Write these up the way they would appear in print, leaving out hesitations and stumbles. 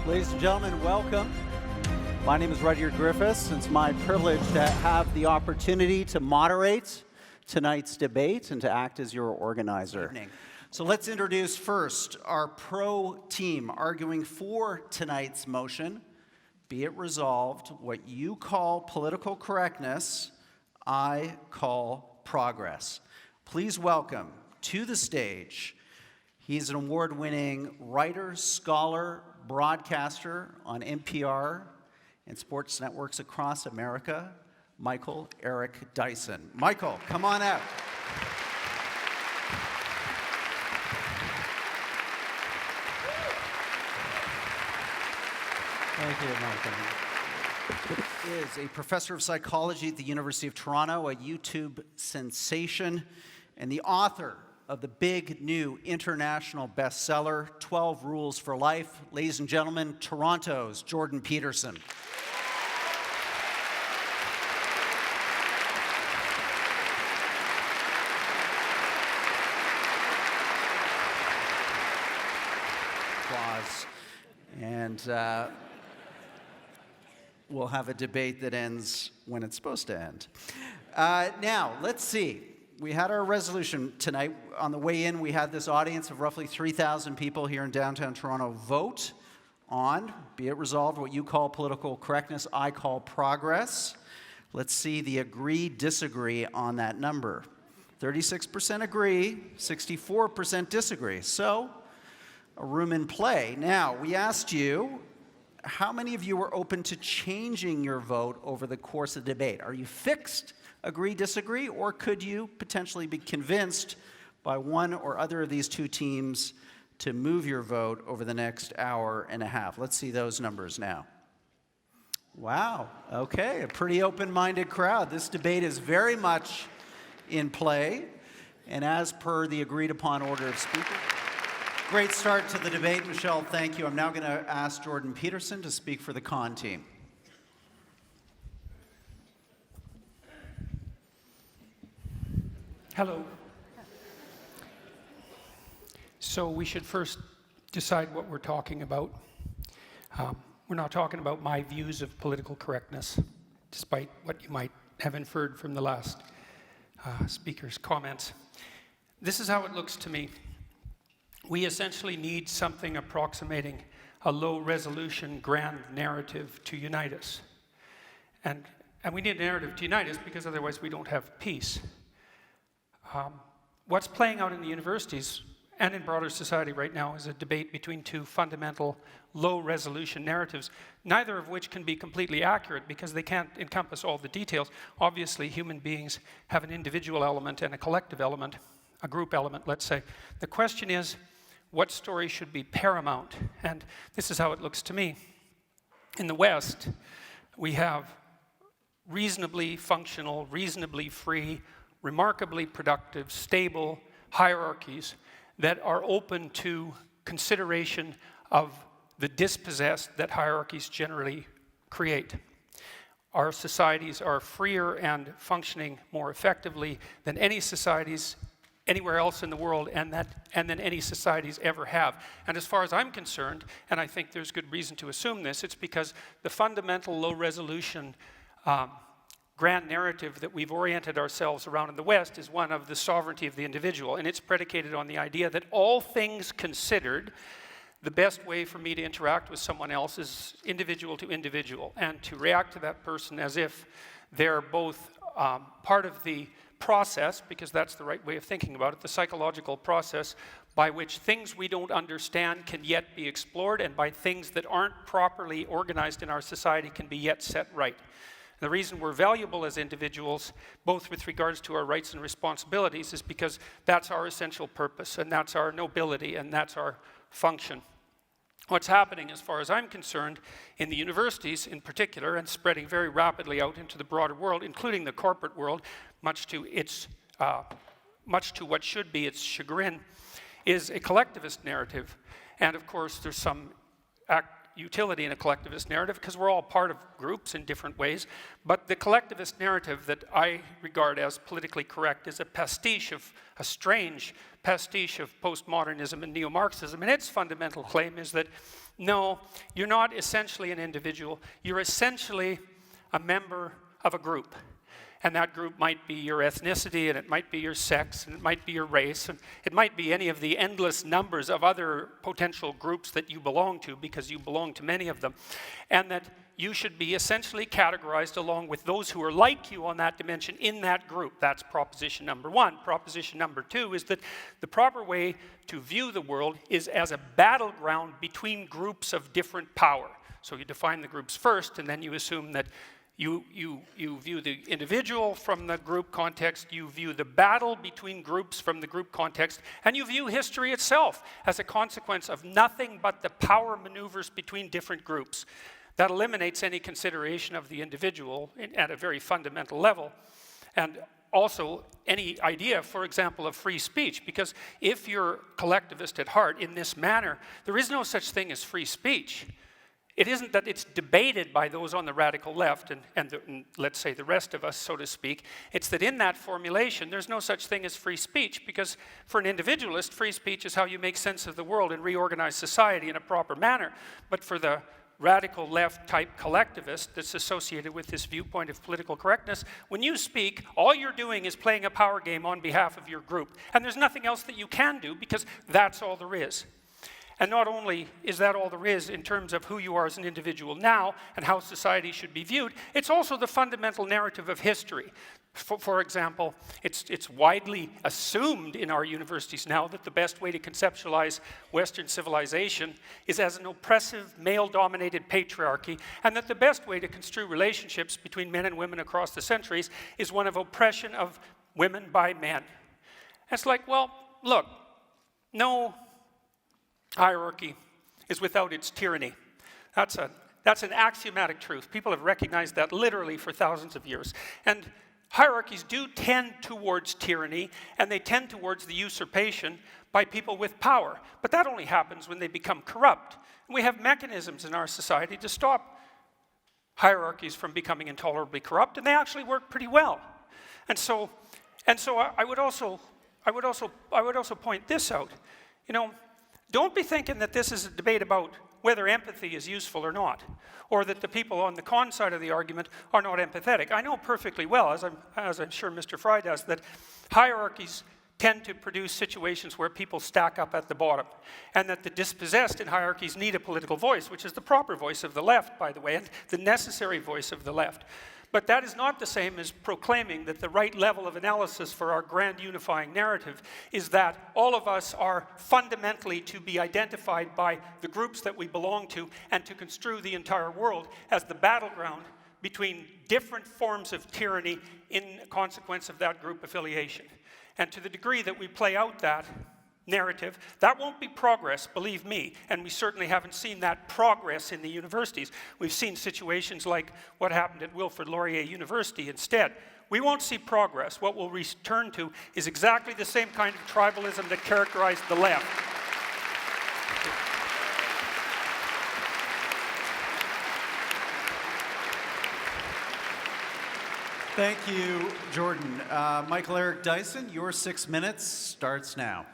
Ladies and gentlemen, welcome. My name is Rudyard Griffiths. It's my privilege to have the opportunity to moderate tonight's debate and to act as your organizer. So let's introduce first our pro team arguing for tonight's motion. Be it resolved, what you call political correctness, I call progress. Please welcome to the stage. He's an award-winning writer, scholar, broadcaster on NPR and sports networks across America, Michael Eric Dyson. Michael, come on out. Thank you, Michael. He is a professor of psychology at the University of Toronto, a YouTube sensation, and the author of the big new international bestseller, 12 Rules for Life. Ladies and gentlemen, Toronto's Jordan Peterson. Applause. And we'll have a debate that ends when it's supposed to end. Now, let's see. We had our resolution tonight. On the way in, we had this audience of roughly 3,000 people here in downtown Toronto vote on, be it resolved, what you call political correctness, I call progress. Let's see the agree-disagree on that number. 36% agree, 64% disagree. So, a room in play. Now, we asked you, how many of you were open to changing your vote over the course of the debate? Are you fixed, agree, disagree, or could you potentially be convinced by one or other of these two teams to move your vote over the next hour and a half? Let's see those numbers now. Wow, okay, a pretty open-minded crowd. This debate is very much in play, and as per the agreed-upon order of speakers. Great start to the debate, Michelle. Thank you. I'm now going to ask Jordan Peterson to speak for the con team. Hello. So we should first decide what we're talking about. We're not talking about my views of political correctness, despite what you might have inferred from the last speaker's comments. This is how it looks to me. We essentially need something approximating a low-resolution grand narrative to unite us. And we need a narrative to unite us because otherwise we don't have peace. What's playing out in the universities and in broader society right now is a debate between two fundamental low-resolution narratives, neither of which can be completely accurate because they can't encompass all the details. Obviously, human beings have an individual element and a collective element, a group element, let's say. The question is, what story should be paramount? And this is how it looks to me. In the West, we have reasonably functional, reasonably free, remarkably productive, stable hierarchies that are open to consideration of the dispossessed that hierarchies generally create. Our societies are freer and functioning more effectively than any societies anywhere else in the world and than any societies ever have. And as far as I'm concerned, and I think there's good reason to assume this, it's because the fundamental low-resolution grand narrative that we've oriented ourselves around in the West is one of the sovereignty of the individual, and it's predicated on the idea that all things considered, the best way for me to interact with someone else is individual to individual, and to react to that person as if they're both part of the process, because that's the right way of thinking about it, the psychological process by which things we don't understand can yet be explored, and by things that aren't properly organized in our society can be yet set right. The reason we're valuable as individuals, both with regards to our rights and responsibilities, is because that's our essential purpose, and that's our nobility, and that's our function. What's happening, as far as I'm concerned, in the universities in particular, and spreading very rapidly out into the broader world, including the corporate world, much to what should be its chagrin, is a collectivist narrative. And of course, there's some utility in a collectivist narrative because we're all part of groups in different ways. But the collectivist narrative that I regard as politically correct is a strange pastiche of postmodernism and neo-Marxism. And its fundamental claim is that No, you're not essentially an individual. You're essentially a member of a group. And that group might be your ethnicity, and it might be your sex, and it might be your race, and it might be any of the endless numbers of other potential groups that you belong to, because you belong to many of them. And that you should be essentially categorized along with those who are like you on that dimension in that group. That's proposition number one. Proposition number two is that the proper way to view the world is as a battleground between groups of different power. So you define the groups first, and then you assume that you view the individual from the group context, you view the battle between groups from the group context, and you view history itself as a consequence of nothing but the power maneuvers between different groups. That eliminates any consideration of the individual at a very fundamental level, and also any idea, for example, of free speech, because if you're collectivist at heart in this manner, there is no such thing as free speech. It isn't that it's debated by those on the radical left and let's say the rest of us, so to speak. It's that in that formulation, there's no such thing as free speech, because for an individualist, free speech is how you make sense of the world and reorganize society in a proper manner. But for the radical left type collectivist that's associated with this viewpoint of political correctness, when you speak, all you're doing is playing a power game on behalf of your group. And there's nothing else that you can do, because that's all there is. And not only is that all there is in terms of who you are as an individual now and how society should be viewed, it's also the fundamental narrative of history. For example, it's widely assumed in our universities now that the best way to conceptualize Western civilization is as an oppressive, male-dominated patriarchy, and that the best way to construe relationships between men and women across the centuries is one of oppression of women by men. It's like, well, look, no hierarchy is without its tyranny. That's an axiomatic truth. People have recognized that literally for thousands of years. And hierarchies do tend towards tyranny, and they tend towards the usurpation by people with power. But that only happens when they become corrupt. And we have mechanisms in our society to stop hierarchies from becoming intolerably corrupt, and they actually work pretty well. And so I would also point this out. You know, don't be thinking that this is a debate about whether empathy is useful or not, or that the people on the con side of the argument are not empathetic. I know perfectly well, as I'm sure Mr. Fry does, that hierarchies tend to produce situations where people stack up at the bottom, and that the dispossessed in hierarchies need a political voice, which is the proper voice of the left, by the way, and the necessary voice of the left. But that is not the same as proclaiming that the right level of analysis for our grand unifying narrative is that all of us are fundamentally to be identified by the groups that we belong to, and to construe the entire world as the battleground between different forms of tyranny in consequence of that group affiliation. And to the degree that we play out that narrative, that won't be progress, believe me, and we certainly haven't seen that progress in the universities. We've seen situations like what happened at Wilfrid Laurier University instead. We won't see progress. What we'll return to is exactly the same kind of tribalism that characterized the left. Thank you, Jordan. Michael Eric Dyson, your 6 minutes starts now.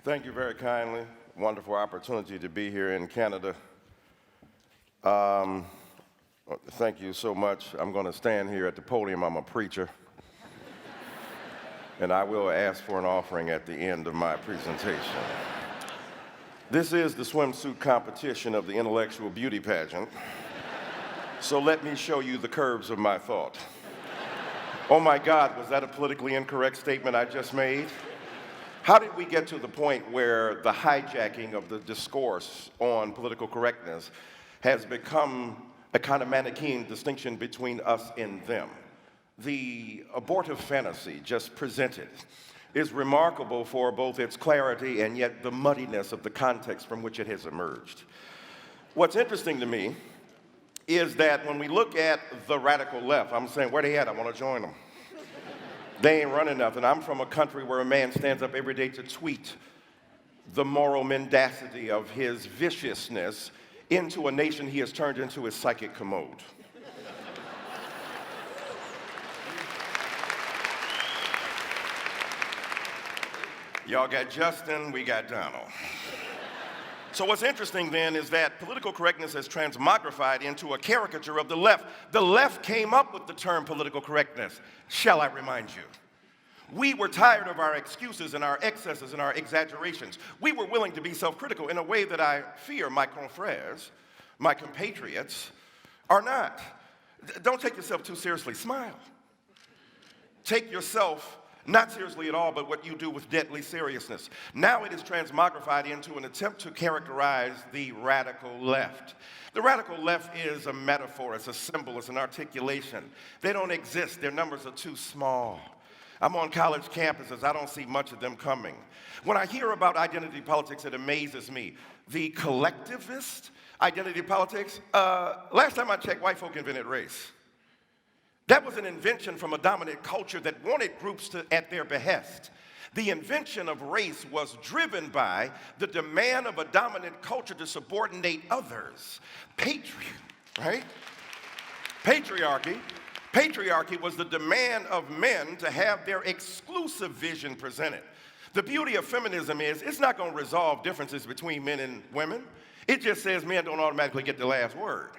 Thank you very kindly. Wonderful opportunity to be here in Canada. Thank you so much. I'm going to stand here at the podium. I'm a preacher. And I will ask for an offering at the end of my presentation. This is the swimsuit competition of the intellectual beauty pageant. So let me show you the curves of my thought. Oh my God, was that a politically incorrect statement I just made? How did we get to the point where the hijacking of the discourse on political correctness has become a kind of Manichaean distinction between us and them? The abortive fantasy just presented is remarkable for both its clarity and yet the muddiness of the context from which it has emerged. What's interesting to me is that when we look at the radical left, I'm saying, where they at? I want to join them. They ain't running nothing. I'm from a country where a man stands up every day to tweet the moral mendacity of his viciousness into a nation he has turned into his psychic commode. Y'all got Justin, we got Donald. So what's interesting then is that political correctness has transmogrified into a caricature of the left. The left came up with the term political correctness. Shall I remind you? We were tired of our excuses and our excesses and our exaggerations. We were willing to be self-critical in a way that I fear my confrères, my compatriots, are not. Don't take yourself too seriously. Smile. Take yourself not seriously at all, but what you do with deadly seriousness. Now it is transmogrified into an attempt to characterize the radical left. The radical left is a metaphor, it's a symbol, it's an articulation. They don't exist, their numbers are too small. I'm on college campuses, I don't see much of them coming. When I hear about identity politics, it amazes me. The collectivist identity politics, last time I checked, white folk invented race. That was an invention from a dominant culture that wanted groups to, at their behest. The invention of race was driven by the demand of a dominant culture to subordinate others. Right? Patriarchy was the demand of men to have their exclusive vision presented. The beauty of feminism is it's not going to resolve differences between men and women. It just says men don't automatically get the last word.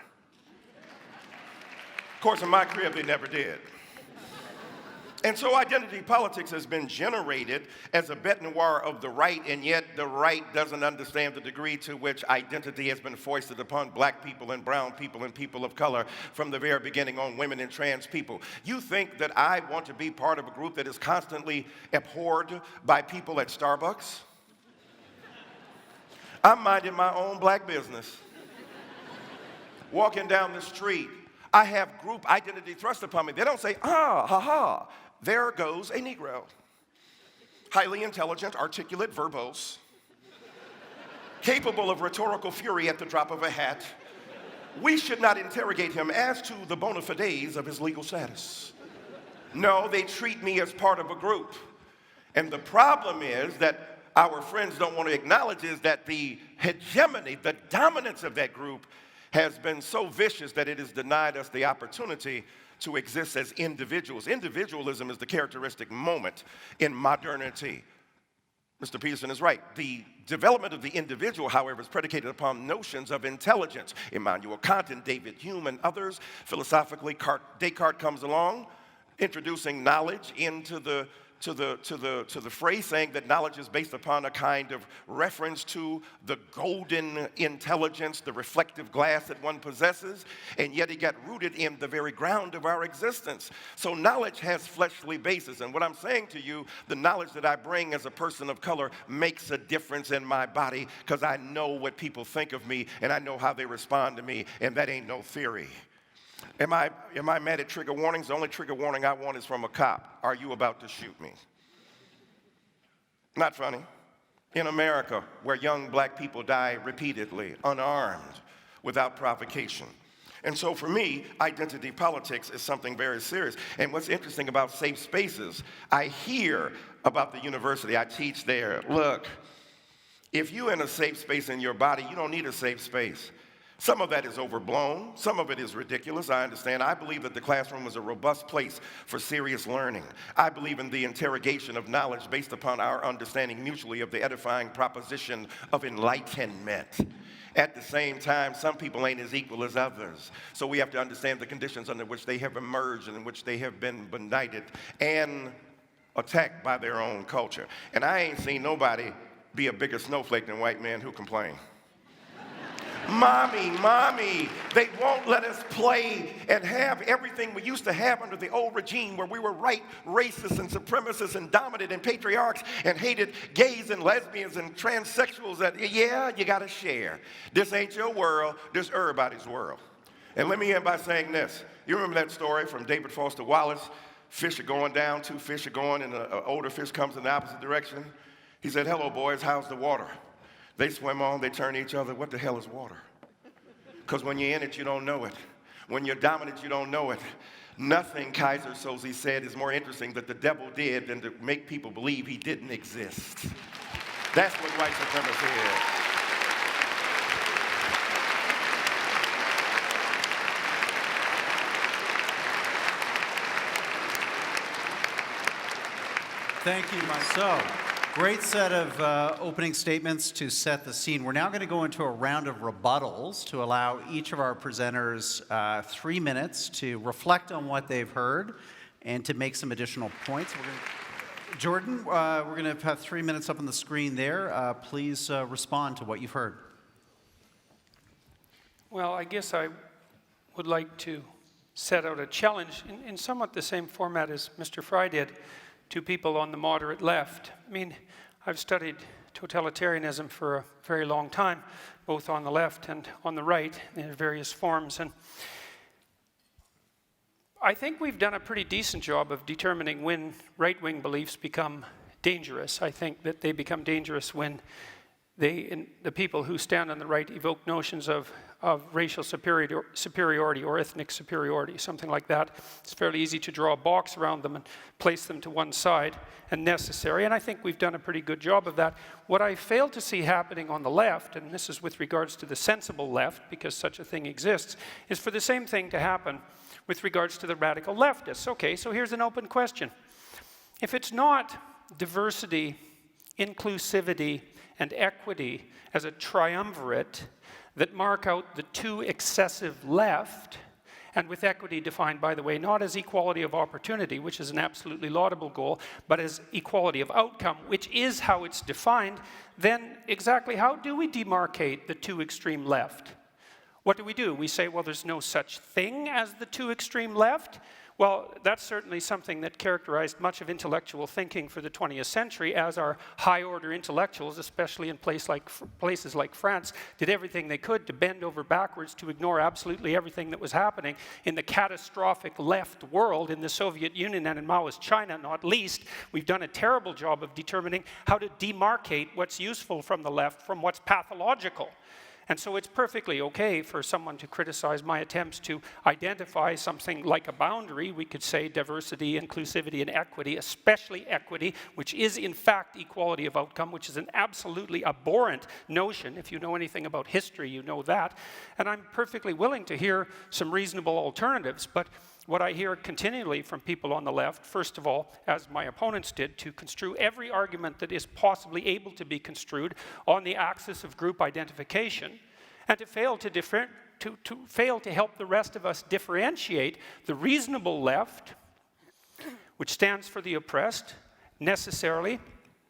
Of course, in my crib, they never did. And so identity politics has been generated as a bête noire of the right, and yet the right doesn't understand the degree to which identity has been foisted upon black people and brown people and people of color from the very beginning on women and trans people. You think that I want to be part of a group that is constantly abhorred by people at Starbucks? I'm minding my own black business. Walking down the street, I have group identity thrust upon me. They don't say, ha ha. There goes a Negro. Highly intelligent, articulate, verbose, capable of rhetorical fury at the drop of a hat. We should not interrogate him as to the bona fides of his legal status. No, they treat me as part of a group. And the problem is that our friends don't want to acknowledge is that the hegemony, the dominance of that group has been so vicious that it has denied us the opportunity to exist as individuals. Individualism is the characteristic moment in modernity. Mr. Peterson is right. The development of the individual, however, is predicated upon notions of intelligence. Immanuel Kant and David Hume and others, philosophically, Descartes comes along, introducing knowledge into the phrase, saying that knowledge is based upon a kind of reference to the golden intelligence, the reflective glass that one possesses, and yet it got rooted in the very ground of our existence. So knowledge has fleshly basis, and what I'm saying to you, the knowledge that I bring as a person of color makes a difference in my body because I know what people think of me and I know how they respond to me, and that ain't no theory. Am I mad at trigger warnings? The only trigger warning I want is from a cop. Are you about to shoot me? Not funny. In America, where young black people die repeatedly, unarmed, without provocation. And so for me, identity politics is something very serious. And what's interesting about safe spaces, I hear about the university. I teach there. Look, if you're in a safe space in your body, you don't need a safe space. Some of that is overblown. Some of it is ridiculous. I understand. I believe that the classroom is a robust place for serious learning. I believe in the interrogation of knowledge based upon our understanding mutually of the edifying proposition of enlightenment. At the same time, some people ain't as equal as others. So we have to understand the conditions under which they have emerged and in which they have been benighted and attacked by their own culture. And I ain't seen nobody be a bigger snowflake than white men who complain. Mommy, they won't let us play and have everything we used to have under the old regime where we were right racist and supremacists and dominant and patriarchs and hated gays and lesbians and transsexuals that, yeah, you gotta share. This ain't your world, this everybody's world. And let me end by saying this. You remember that story from David Foster Wallace? Fish are going down, two fish are going, and an older fish comes in the opposite direction. He said, hello boys, how's the water? They swim on, they turn to each other, what the hell is water? Because when you're in it, you don't know it. When you're dominant, you don't know it. Nothing, Kaiser Soze said, is more interesting that the devil did than to make people believe he didn't exist. That's what white supremacy is. Thank you, Mike. So, Great set of opening statements to set the scene. We're now going to go into a round of rebuttals to allow each of our presenters 3 minutes to reflect on what they've heard and to make some additional points. Jordan, we're going to have 3 minutes up on the screen there. Please respond to what you've heard. Well, I guess I would like to set out a challenge in somewhat the same format as Mr. Fry did to people on the moderate left. I mean, I've studied totalitarianism for a very long time, both on the left and on the right in various forms. And I think we've done a pretty decent job of determining when right-wing beliefs become dangerous. I think that they become dangerous when the people who stand on the right evoke notions of racial superiority or ethnic superiority, something like that. It's fairly easy to draw a box around them and place them to one side and necessary, and I think we've done a pretty good job of that. What I fail to see happening on the left, and this is with regards to the sensible left, because such a thing exists, is for the same thing to happen with regards to the radical leftists. Okay, so here's an open question. If it's not diversity, inclusivity, and equity as a triumvirate that mark out the too excessive left, and with equity defined, by the way, not as equality of opportunity, which is an absolutely laudable goal, but as equality of outcome, which is how it's defined, then exactly how do we demarcate the too extreme left? What do? We say, well, there's no such thing as the too extreme left? Well, that's certainly something that characterized much of intellectual thinking for the 20th century, as our high-order intellectuals, especially in places like France, did everything they could to bend over backwards to ignore absolutely everything that was happening in the catastrophic left world, in the Soviet Union and in Maoist China, not least. We've done a terrible job of determining how to demarcate what's useful from the left from what's pathological. And so it's perfectly okay for someone to criticize my attempts to identify something like a boundary. We could say diversity, inclusivity, and equity, especially equity, which is in fact equality of outcome, which is an absolutely abhorrent notion. If you know anything about history, you know that. And I'm perfectly willing to hear some reasonable alternatives, but what I hear continually from people on the left, first of all, as my opponents did, to construe every argument that is possibly able to be construed on the axis of group identification, and to fail to help the rest of us differentiate the reasonable left, which stands for the oppressed, necessarily,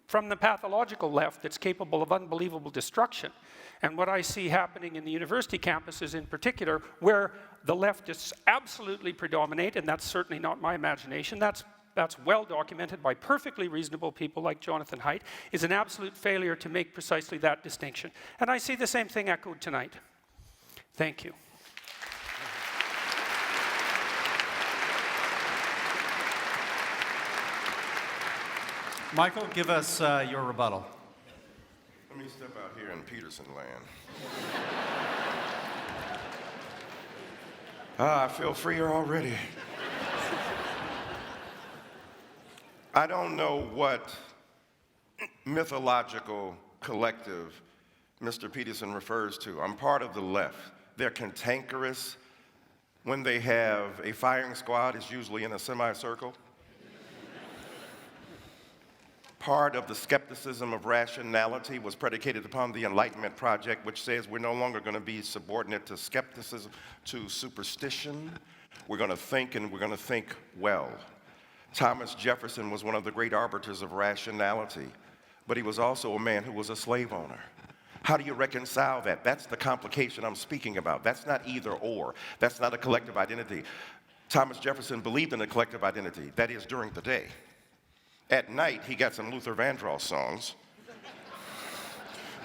from the pathological left that's capable of unbelievable destruction. And what I see happening in the university campuses in particular, where the leftists absolutely predominate, and that's certainly not my imagination, that's well documented by perfectly reasonable people like Jonathan Haidt, is an absolute failure to make precisely that distinction. And I see the same thing echoed tonight. Thank you. Michael, give us your rebuttal. Let me step out here in Peterson land. I feel freer already. I don't know what mythological collective Mr. Peterson refers to. I'm part of the left. They're cantankerous. When they have a firing squad, it's usually in a semicircle. Part of the skepticism of rationality was predicated upon the Enlightenment Project, which says we're no longer going to be subordinate to skepticism, to superstition. We're going to think, and we're going to think well. Thomas Jefferson was one of the great arbiters of rationality, but he was also a man who was a slave owner. How do you reconcile that? That's the complication I'm speaking about. That's not either or. That's not a collective identity. Thomas Jefferson believed in a collective identity, that is, during the day. At night, he got some Luther Vandross songs,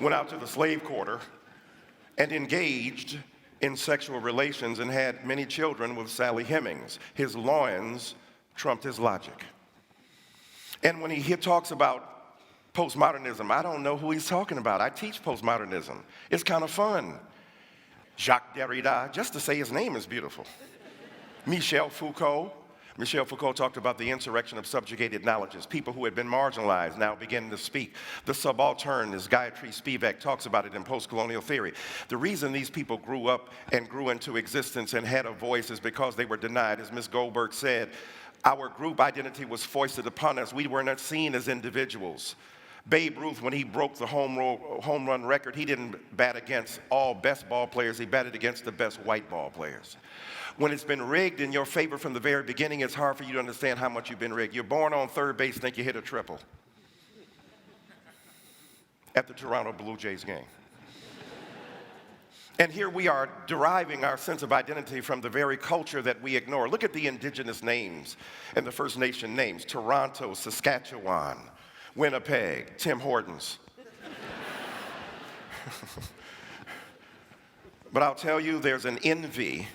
went out to the slave quarter, and engaged in sexual relations and had many children with Sally Hemings. His loins trumped his logic. And when he talks about postmodernism, I don't know who he's talking about. I teach postmodernism. It's kind of fun. Jacques Derrida, just to say his name is beautiful. Michel Foucault. Michel Foucault talked about the insurrection of subjugated knowledges, people who had been marginalized now beginning to speak. The subaltern, as Gayatri Spivak talks about it in post-colonial theory. The reason these people grew up and grew into existence and had a voice is because they were denied. As Ms. Goldberg said, our group identity was foisted upon us. We were not seen as individuals. Babe Ruth, when he broke the home run record, he didn't bat against all best ball players. He batted against the best white ball players. When it's been rigged in your favor from the very beginning, it's hard for you to understand how much you've been rigged. You're born on third base, think you hit a triple at the Toronto Blue Jays game. And here we are deriving our sense of identity from the very culture that we ignore. Look at the indigenous names and the First Nation names: Toronto, Saskatchewan, Winnipeg, Tim Hortons. But I'll tell you, there's an envy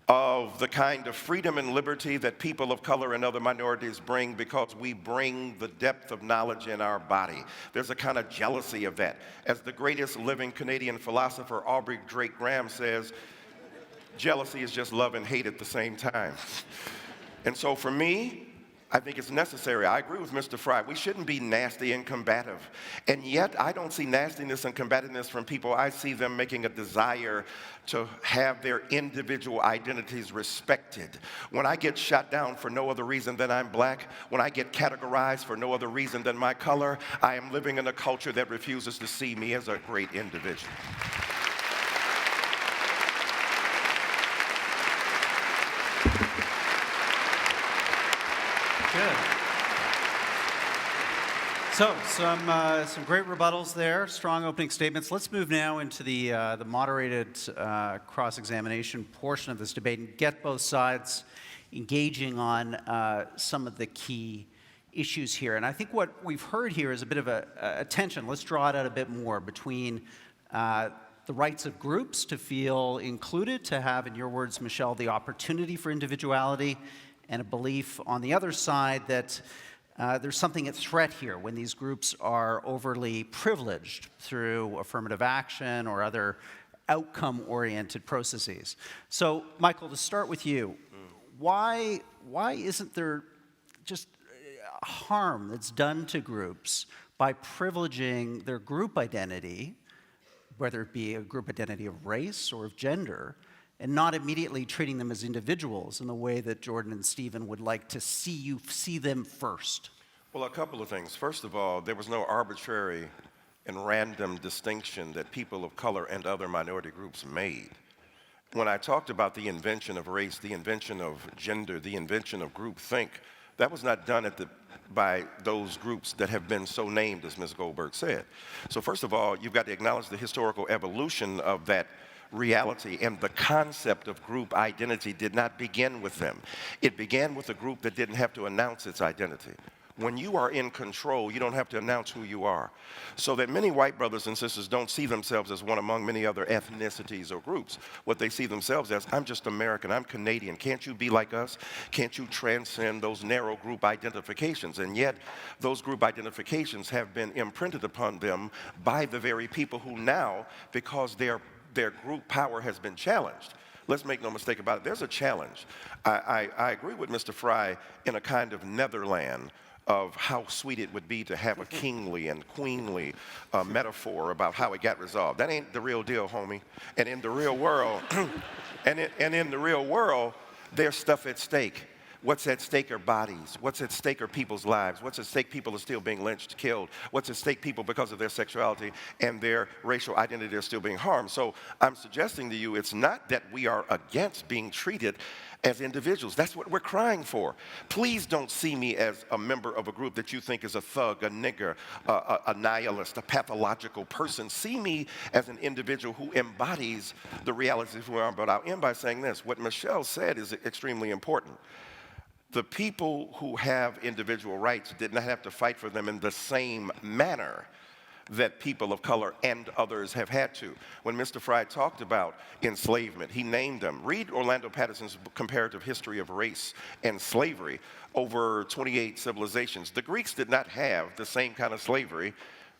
of the kind of freedom and liberty that people of color and other minorities bring because we bring the depth of knowledge in our body. There's a kind of jealousy of that. As the greatest living Canadian philosopher, Aubrey Drake Graham, says, jealousy is just love and hate at the same time. And so for me, I think it's necessary. I agree with Mr. Fry. We shouldn't be nasty and combative. And yet, I don't see nastiness and combativeness from people. I see them making a desire to have their individual identities respected. When I get shot down for no other reason than I'm black, when I get categorized for no other reason than my color, I am living in a culture that refuses to see me as a great individual. Good. So, some great rebuttals there, strong opening statements. Let's move now into the moderated cross-examination portion of this debate and get both sides engaging on some of the key issues here. And I think what we've heard here is a bit of a tension. Let's draw it out a bit more between the rights of groups to feel included, to have, in your words, Michelle, the opportunity for individuality, and a belief on the other side that there's something at threat here when these groups are overly privileged through affirmative action or other outcome-oriented processes. So, Michael, to start with you, why isn't there just harm that's done to groups by privileging their group identity, whether it be a group identity of race or of gender, and not immediately treating them as individuals in the way that Jordan and Stephen would like to see them first? Well, a couple of things. First of all, there was no arbitrary and random distinction that people of color and other minority groups made. When I talked about the invention of race, the invention of gender, the invention of groupthink, that was not done by those groups that have been so named, as Ms. Goldberg said. So first of all, you've got to acknowledge the historical evolution of that reality, and the concept of group identity did not begin with them. It began with a group that didn't have to announce its identity. When you are in control, you don't have to announce who you are. So that many white brothers and sisters don't see themselves as one among many other ethnicities or groups. What they see themselves as, I'm just American, I'm Canadian. Can't you be like us? Can't you transcend those narrow group identifications? And yet, those group identifications have been imprinted upon them by the very people who now, because their group power has been challenged. Let's make no mistake about it. There's a challenge. I agree with Mr. Fry in a kind of Netherland of how sweet it would be to have a kingly and queenly metaphor about how it got resolved. That ain't the real deal, homie. And in the real world, in the real world, there's stuff at stake. What's at stake are bodies. What's at stake are people's lives. What's at stake? People are still being lynched, killed. What's at stake? People, because of their sexuality and their racial identity, are still being harmed. So I'm suggesting to you, it's not that we are against being treated as individuals. That's what we're crying for. Please don't see me as a member of a group that you think is a thug, a nigger, a nihilist, a pathological person. See me as an individual who embodies the realities of who I am. But I'll end by saying this. What Michelle said is extremely important. The people who have individual rights did not have to fight for them in the same manner that people of color and others have had to. When Mr. Fry talked about enslavement, he named them. Read Orlando Patterson's comparative history of race and slavery over 28 civilizations. The Greeks did not have the same kind of slavery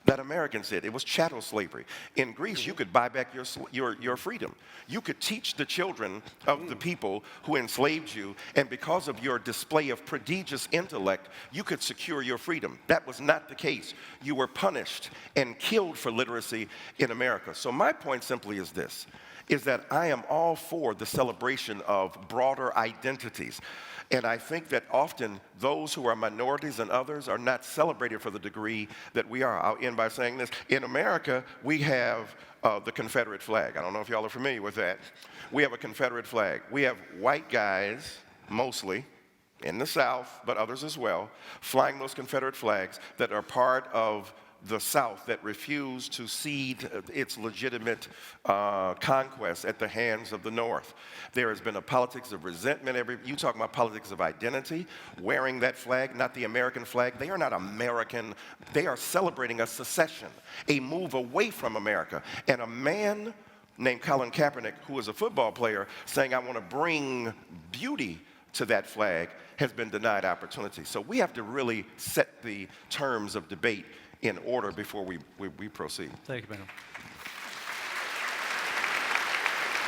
that Americans did. It was chattel slavery. In Greece, you could buy back your freedom. You could teach the children of the people who enslaved you, and because of your display of prodigious intellect, you could secure your freedom. That was not the case. You were punished and killed for literacy in America. So my point simply is this. is that I am all for the celebration of broader identities. And I think that often those who are minorities and others are not celebrated for the degree that we are. I'll end by saying this. In America, we have the Confederate flag. I don't know if y'all are familiar with that. We have a Confederate flag. We have white guys, mostly, in the South, but others as well, flying those Confederate flags that are part of the South that refuse to cede its legitimate conquest at the hands of the North. There has been a politics of resentment. You talk about politics of identity, wearing that flag, not the American flag. They are not American. They are celebrating a secession, a move away from America. And a man named Colin Kaepernick, who is a football player, saying, I want to bring beauty to that flag, has been denied opportunity. So we have to really set the terms of debate in order before we proceed. Thank you, Michael.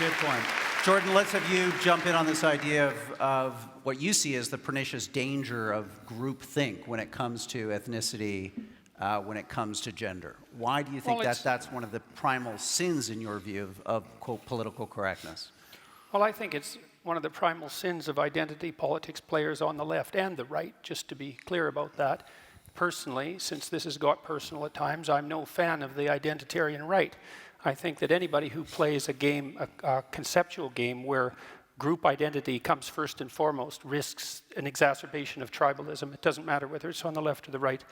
Good point. Jordan, let's have you jump in on this idea of what you see as the pernicious danger of groupthink when it comes to ethnicity, when it comes to gender. Why do you think that's one of the primal sins, in your view, of quote, political correctness? Well, I think it's one of the primal sins of identity politics players on the left and the right, just to be clear about that. Personally, since this has got personal at times, I'm no fan of the identitarian right. I think that anybody who plays a game, a conceptual game where group identity comes first and foremost, risks an exacerbation of tribalism. It doesn't matter whether it's on the left or the right.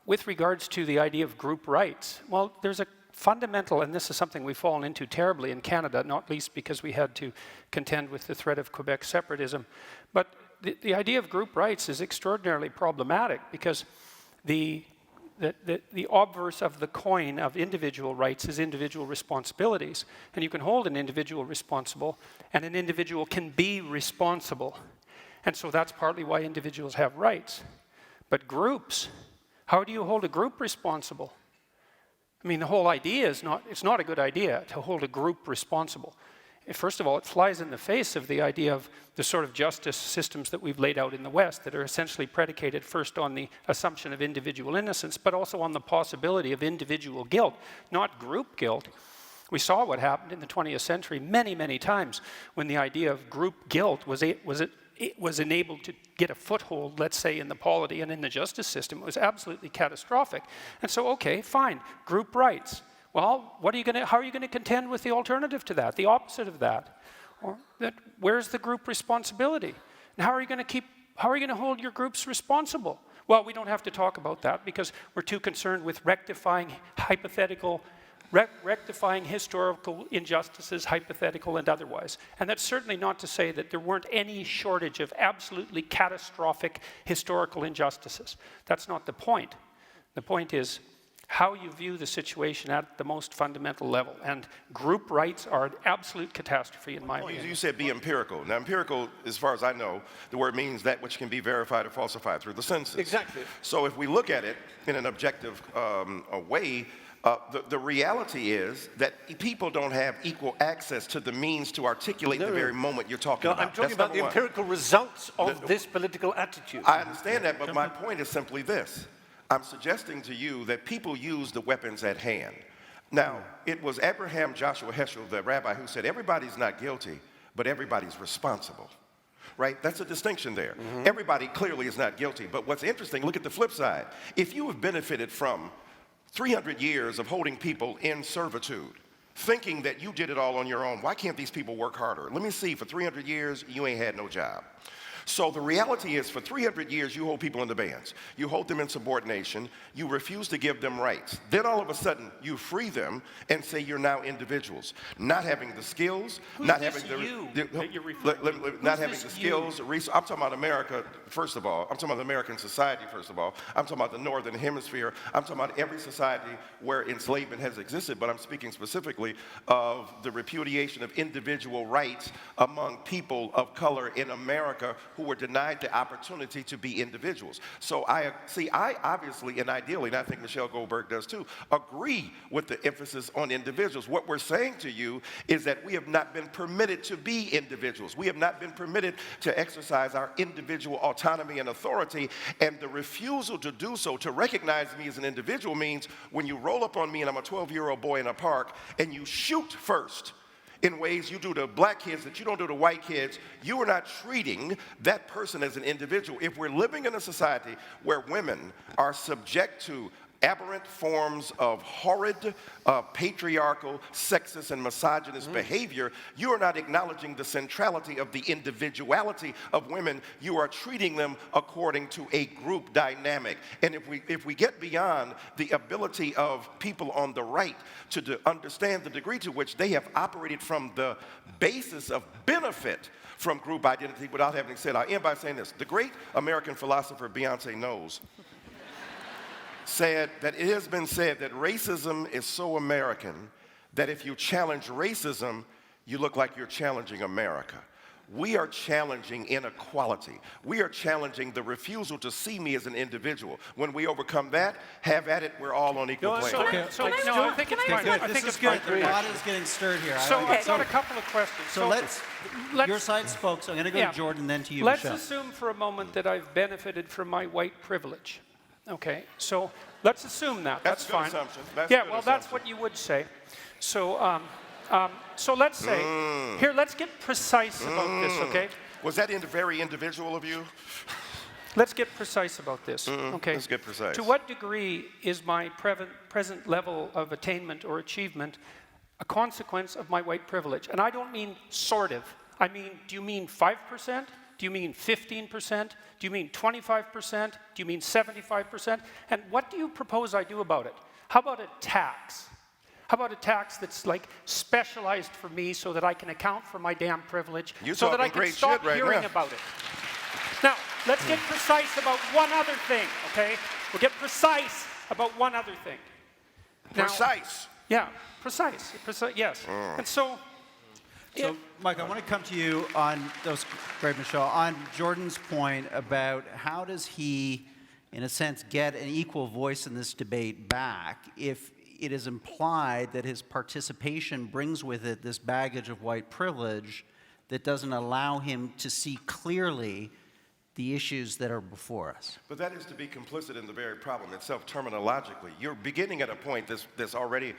With regards to the idea of group rights, well, there's a fundamental, and this is something we've fallen into terribly in Canada, not least because we had to contend with the threat of Quebec separatism, but the idea of group rights is extraordinarily problematic because the obverse of the coin of individual rights is individual responsibilities. And you can hold an individual responsible, and an individual can be responsible. And so that's partly why individuals have rights. But groups, how do you hold a group responsible? I mean, the whole idea is it's not a good idea to hold a group responsible. First of all, it flies in the face of the idea of the sort of justice systems that we've laid out in the West that are essentially predicated first on the assumption of individual innocence, but also on the possibility of individual guilt, not group guilt. We saw what happened in the 20th century many, many times when the idea of group guilt was enabled to get a foothold, let's say, in the polity and in the justice system. It was absolutely catastrophic. And so, okay, fine, group rights. Well, how are you going to contend with the alternative to that, the opposite of that? Or where's the group responsibility? And how are you going to hold your groups responsible? Well, we don't have to talk about that because we're too concerned with rectifying historical injustices, hypothetical and otherwise. And that's certainly not to say that there weren't any shortage of absolutely catastrophic historical injustices. That's not the point. The point is how you view the situation at the most fundamental level. And group rights are an absolute catastrophe in my opinion. You said be empirical. Now, empirical, as far as I know, the word means that which can be verified or falsified through the census. Exactly. So if we look at it in an objective way, the reality is that people don't have equal access to the means to articulate the very moment you're talking about. I'm talking about the empirical results of this political attitude. I understand that, but my point is simply this. I'm suggesting to you that people use the weapons at hand. Now, it was Abraham Joshua Heschel, the rabbi, who said, everybody's not guilty, but everybody's responsible. Right? That's a distinction there. Mm-hmm. Everybody clearly is not guilty, but what's interesting, look at the flip side. If you have benefited from 300 years of holding people in servitude, thinking that you did it all on your own, why can't these people work harder? Let me see, for 300 years, you ain't had no job. So the reality is, for 300 years, you hold people in the bands. You hold them in subordination. You refuse to give them rights. Then all of a sudden, you free them and say you're now individuals, not having the skills, not having the skills. I'm talking about America, first of all. I'm talking about American society, first of all. I'm talking about the Northern Hemisphere. I'm talking about every society where enslavement has existed, but I'm speaking specifically of the repudiation of individual rights among people of color in America who were denied the opportunity to be individuals. So I obviously and ideally, and I think Michelle Goldberg does too, agree with the emphasis on individuals. What we're saying to you is that we have not been permitted to be individuals. We have not been permitted to exercise our individual autonomy and authority, and the refusal to do so, to recognize me as an individual, means when you roll up on me and I'm a 12-year-old boy in a park and you shoot first in ways you do to black kids that you don't do to white kids, you are not treating that person as an individual. If we're living in a society where women are subject to aberrant forms of horrid, patriarchal, sexist, and misogynist behavior, you are not acknowledging the centrality of the individuality of women. You are treating them according to a group dynamic. And if we get beyond the ability of people on the right to understand the degree to which they have operated from the basis of benefit from group identity, without having said, I'll end by saying this. The great American philosopher Beyonce Knowles said that it has been said that racism is so American that if you challenge racism, you look like you're challenging America. We are challenging inequality. We are challenging the refusal to see me as an individual. When we overcome that, have at it, we're all on equal plane. I think it's fine. I think it's fine. The pot is getting stirred here. So I've got a couple of questions. So let's your side spoke, so I'm going to go to Jordan, then to you, Let's Michelle. assume for a moment that I've benefited from my white privilege. Okay, so let's assume that. That's a good fine. assumption. That's what you would say. So, so let's say, here, let's get precise about this, okay? Was that very individual of you? Let's get precise about this, okay? Let's get precise. To what degree is my present level of attainment or achievement a consequence of my white privilege? And I don't mean sort of. I mean, do you mean 5%? Do you mean 15%? Do you mean 25%? Do you mean 75%? And what do you propose I do about it? How about a tax? How about a tax that's like specialized for me so that I can account for my damn privilege, so that I can stop hearing about it? Now, let's get precise about one other thing, okay? We'll get precise about one other thing. Precise? Yeah, precise, yes. And so, Mike, I want to come to you on those, great, Michelle, on Jordan's point about how does he, in a sense, get an equal voice in this debate back if it is implied that his participation brings with it this baggage of white privilege that doesn't allow him to see clearly the issues that are before us. But that is to be complicit in the very problem itself, terminologically. You're beginning at a point that's already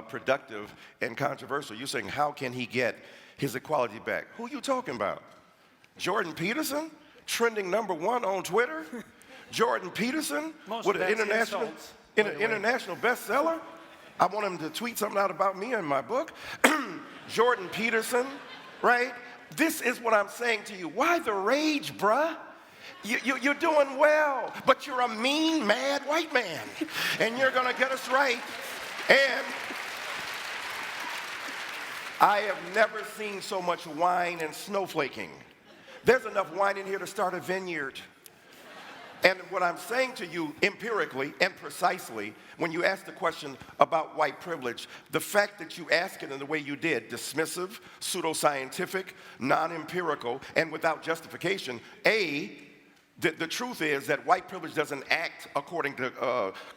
productive and controversial. You're saying, how can he get his equality back? Who are you talking about? Jordan Peterson, trending #1 on Twitter? Jordan Peterson, with an international bestseller? I want him to tweet something out about me in my book. Jordan Peterson, right? This is what I'm saying to you. Why the rage, bruh? You're doing well, but you're a mean, mad white man, and you're going to get us right. And I have never seen so much wine and snowflaking. There's enough wine in here to start a vineyard. And what I'm saying to you empirically and precisely, when you ask the question about white privilege, the fact that you ask it in the way you did, dismissive, pseudoscientific, non-empirical, and without justification, the truth is that white privilege doesn't act according to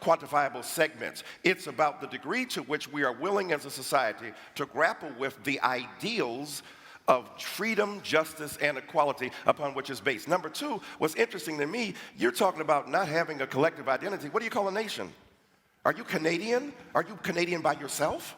quantifiable segments. It's about the degree to which we are willing as a society to grapple with the ideals of freedom, justice, and equality upon which it's based. Number two, what's interesting to me, you're talking about not having a collective identity. What do you call a nation? Are you Canadian? Are you Canadian by yourself?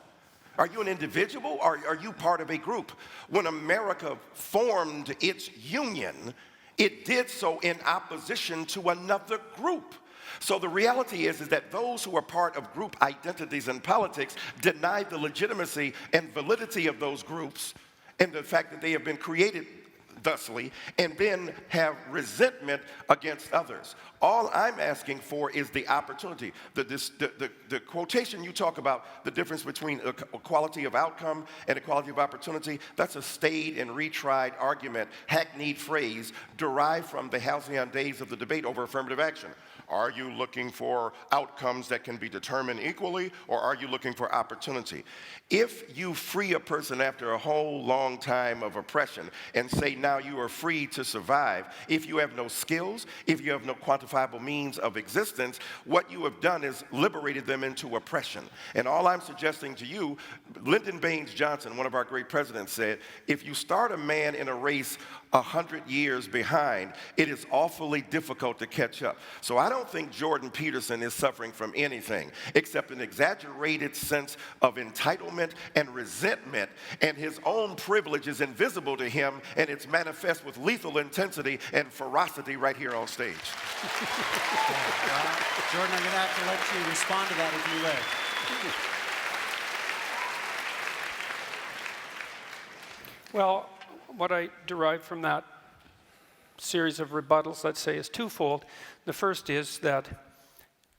Are you an individual, or are you part of a group? When America formed its union, it did so in opposition to another group. So the reality is that those who are part of group identities in politics deny the legitimacy and validity of those groups and the fact that they have been created thusly, and then have resentment against others. All I'm asking for is the opportunity. The quotation you talk about, the difference between equality of outcome and equality of opportunity, that's a staid and retried argument, hackneyed phrase derived from the halcyon days of the debate over affirmative action. Are you looking for outcomes that can be determined equally, or are you looking for opportunity? If you free a person after a whole long time of oppression and say, now now you are free to survive. If you have no skills, if you have no quantifiable means of existence, what you have done is liberated them into oppression. And all I'm suggesting to you, Lyndon Baines Johnson, one of our great presidents, said, if you start a man in a race 100 years behind, it is awfully difficult to catch up. So I don't think Jordan Peterson is suffering from anything except an exaggerated sense of entitlement and resentment, and his own privilege is invisible to him, and it's manifest with lethal intensity and ferocity right here on stage. Jordan, I'm going to have to let you respond to that if you wish. Well, what I derive from that series of rebuttals, let's say, is twofold. The first is that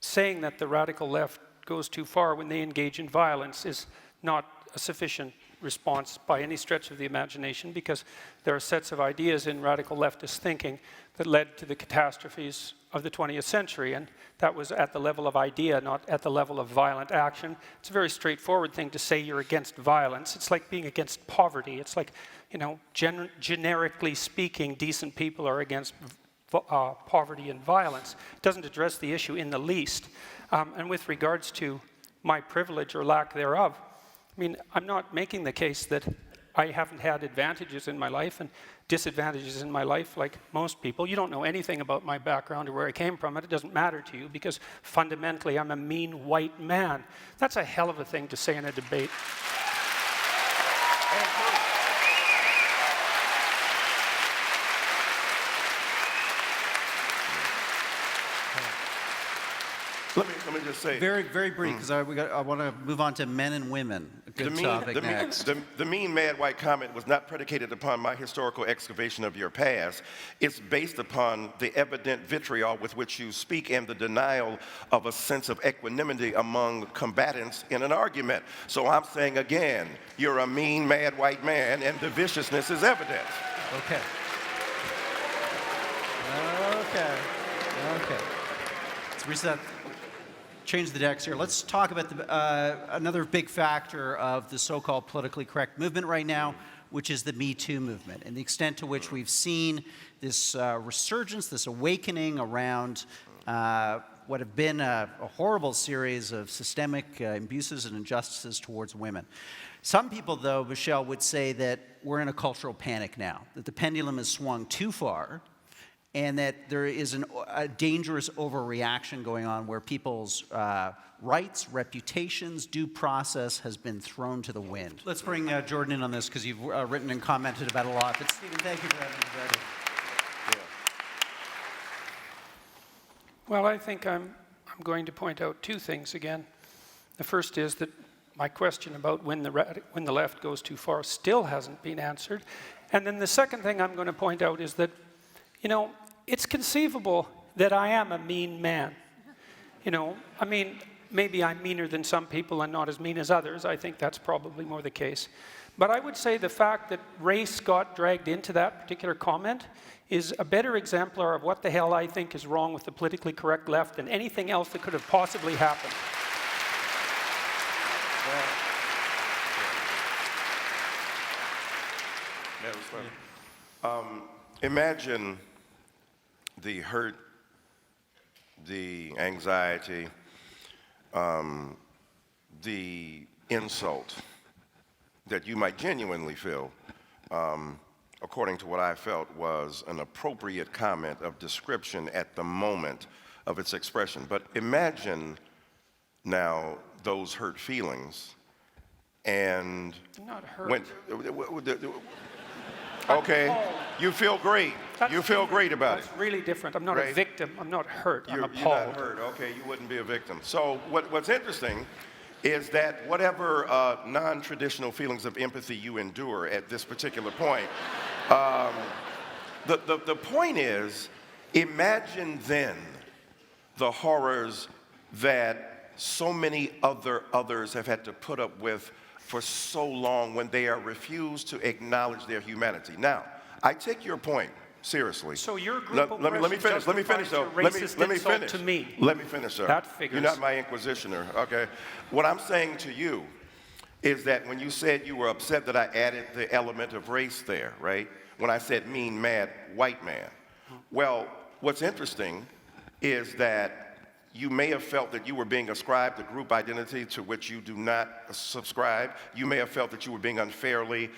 saying that the radical left goes too far when they engage in violence is not a sufficient response by any stretch of the imagination, because there are sets of ideas in radical leftist thinking that led to the catastrophes of the 20th century, and that was at the level of idea, not at the level of violent action. It's a very straightforward thing to say you're against violence. It's like being against poverty. It's like, you know, generically speaking, decent people are against poverty and violence. It doesn't address the issue in the least. And with regards to my privilege or lack thereof, I mean, I'm not making the case that I haven't had advantages in my life and disadvantages in my life like most people. You don't know anything about my background or where I came from, and it doesn't matter to you because fundamentally I'm a mean white man. That's a hell of a thing to say in a debate. Let me just say. Very, very brief, because I want to move on to men and women. A good topic next. The mean mad white comment was not predicated upon my historical excavation of your past. It's based upon the evident vitriol with which you speak and the denial of a sense of equanimity among combatants in an argument. So I'm saying again, you're a mean mad white man, and the viciousness is evident. Okay. Let's reset. Change the decks here. Let's talk about another big factor of the so-called politically correct movement right now, which is the Me Too movement, and the extent to which we've seen this resurgence, this awakening around what have been a horrible series of systemic abuses and injustices towards women. Some people, though, Michelle, would say that we're in a cultural panic now, that the pendulum has swung too far, and that there is a dangerous overreaction going on where people's rights, reputations, due process has been thrown to the wind. Let's bring Jordan in on this, because you've written and commented about it a lot. But Stephen, thank you for having me ready. Yeah. Well, I think I'm going to point out two things again. The first is that my question about when the left goes too far still hasn't been answered. And then the second thing I'm going to point out is that, you know, it's conceivable that I am a mean man. You know, I mean, maybe I'm meaner than some people and not as mean as others. I think that's probably more the case. But I would say the fact that race got dragged into that particular comment is a better exemplar of what the hell I think is wrong with the politically correct left than anything else that could have possibly happened. Imagine the hurt, the anxiety, the insult that you might genuinely feel, according to what I felt was an appropriate comment of description at the moment of its expression. But imagine now those hurt feelings and Not hurt. Okay, you feel great. You feel great about it. That's really different. I'm not a victim. I'm not hurt. I'm appalled. You're not hurt. Okay, you wouldn't be a victim. So what's interesting is that whatever non-traditional feelings of empathy you endure at this particular point, the point is, imagine then the horrors that so many others have had to put up with for so long when they are refused to acknowledge their humanity. Now, I take your point seriously. So your group of let me finish. Let me finish, though. Let me finish. To me. Let me finish, sir. That figures. You're not my inquisitioner, okay? What I'm saying to you is that when you said you were upset that I added the element of race there, right? when I said mean, mad, white man. Well, what's interesting is that you may have felt that you were being ascribed a group identity to which you do not subscribe. You may have felt that you were being unfairly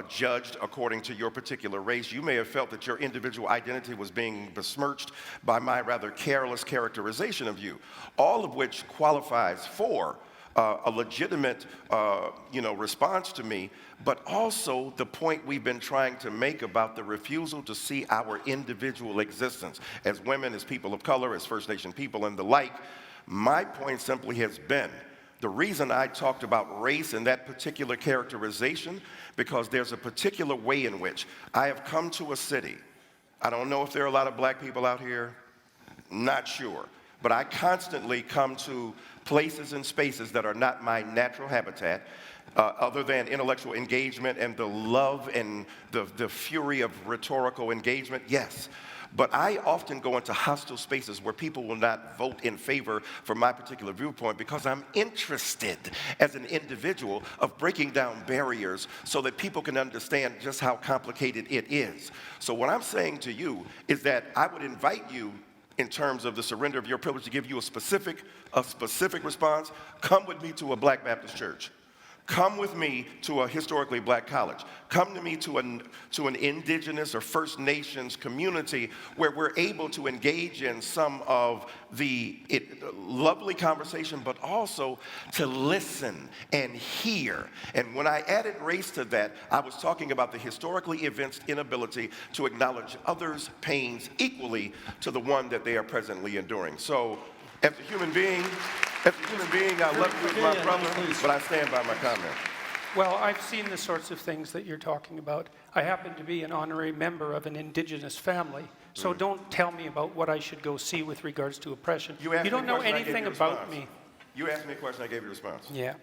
judged according to your particular race. You may have felt that your individual identity was being besmirched by my rather careless characterization of you, all of which qualifies for a legitimate response to me, but also the point we've been trying to make about the refusal to see our individual existence as women, as people of color, as First Nation people, and the like. My point simply has been, the reason I talked about race in that particular characterization, because there's a particular way in which I have come to a city. I don't know if there are a lot of black people out here, not sure, but I constantly come to places and spaces that are not my natural habitat, other than intellectual engagement and the love and the fury of rhetorical engagement, yes. But I often go into hostile spaces where people will not vote in favor for my particular viewpoint because I'm interested as an individual of breaking down barriers so that people can understand just how complicated it is. So what I'm saying to you is that I would invite you, in terms of the surrender of your privilege, to give you a specific response. Come with me to a Black Baptist church. Come with me to a historically black college. Come to me to an indigenous or First Nations community where we're able to engage in some of the lovely conversation, but also to listen and hear. And when I added race to that, I was talking about the historically evinced inability to acknowledge others' pains equally to the one that they are presently enduring. So, as a human being, I love you as my brother, but I stand by my comment. Well, I've seen the sorts of things that you're talking about. I happen to be an honorary member of an indigenous family, so don't tell me about what I should go see with regards to oppression. You don't know anything about me. You asked me a question, I gave you a response. Yeah.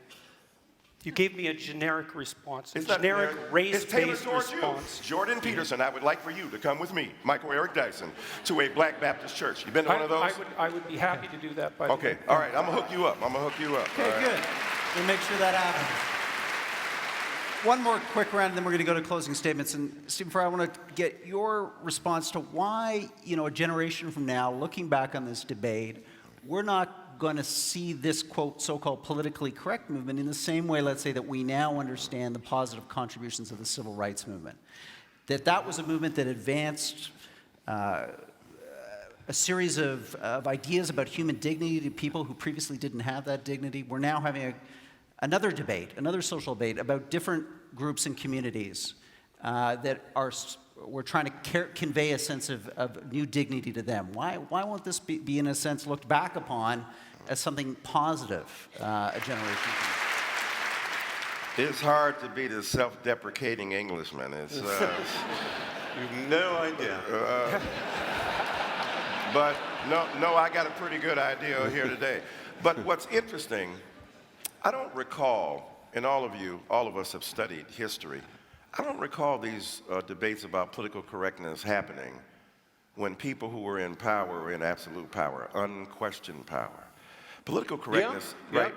You gave me a generic response, It's a generic race-based response. Jordan Peterson, I would like for you to come with me, Michael Eric Dyson, to a Black Baptist church. You been to one of those? I would be happy to do that, by the way. Okay, all right, I'm gonna hook you up. Okay, good. We'll make sure that happens. One more quick round, and then we're going to go to closing statements. And Stephen Fry, I want to get your response to why, a generation from now, looking back on this debate, we're not going to see this, quote, so-called politically correct movement in the same way, let's say, that we now understand the positive contributions of the civil rights movement. That was a movement that advanced a series of ideas about human dignity to people who previously didn't have that dignity. We're now having another debate, another social debate about different groups and communities we're trying to convey a sense of new dignity to them. Why won't this be, in a sense, looked back upon as something positive a generation from now? It's hard to be the self-deprecating Englishman. It's You've no idea. But no, I got a pretty good idea here today. But what's interesting, I don't recall, and all of us have studied history, I don't recall these debates about political correctness happening when people who were in power were in absolute power, unquestioned power. Political correctness, right?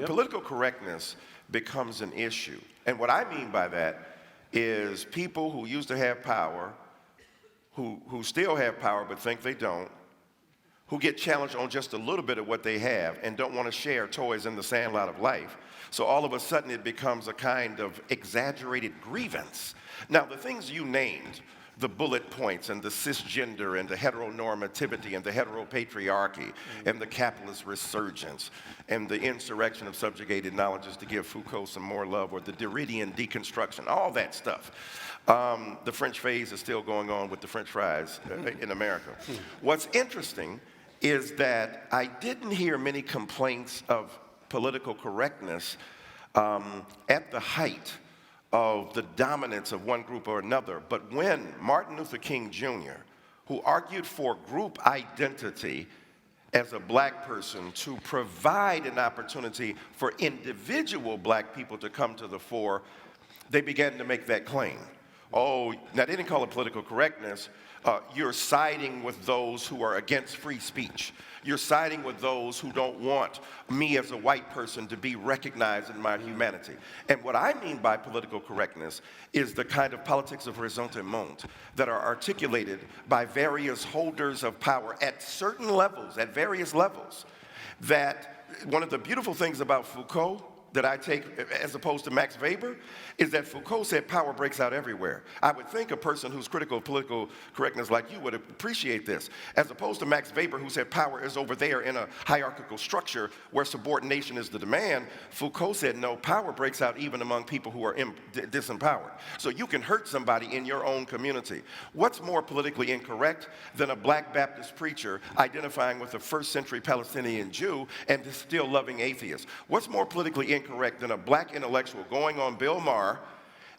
Political correctness becomes an issue. And what I mean by that is people who used to have power, who still have power but think they don't, who get challenged on just a little bit of what they have and don't want to share toys in the sandlot of life. So all of a sudden it becomes a kind of exaggerated grievance. Now, the things you named, the bullet points and the cisgender and the heteronormativity and the heteropatriarchy and the capitalist resurgence and the insurrection of subjugated knowledges to give Foucault some more love, or the Derridian deconstruction, all that stuff. The French phase is still going on with the French fries in America. What's interesting is that I didn't hear many complaints of political correctness at the height of the dominance of one group or another. But when Martin Luther King Jr., who argued for group identity as a black person to provide an opportunity for individual black people to come to the fore, they began to make that claim. Oh, now they didn't call it political correctness. you're siding with those who are against free speech. You're siding with those who don't want me as a white person to be recognized in my humanity. And what I mean by political correctness is the kind of politics of ressentiment that are articulated by various holders of power at certain levels, at various levels. That one of the beautiful things about Foucault that I take as opposed to Max Weber is that Foucault said power breaks out everywhere. I would think a person who's critical of political correctness like you would appreciate this, as opposed to Max Weber who said power is over there in a hierarchical structure where subordination is the demand. Foucault said no, power breaks out even among people who are disempowered. So you can hurt somebody in your own community. What's more politically incorrect than a black Baptist preacher identifying with a first century Palestinian Jew and still loving atheists? What's more politically incorrect than a black intellectual going on Bill Maher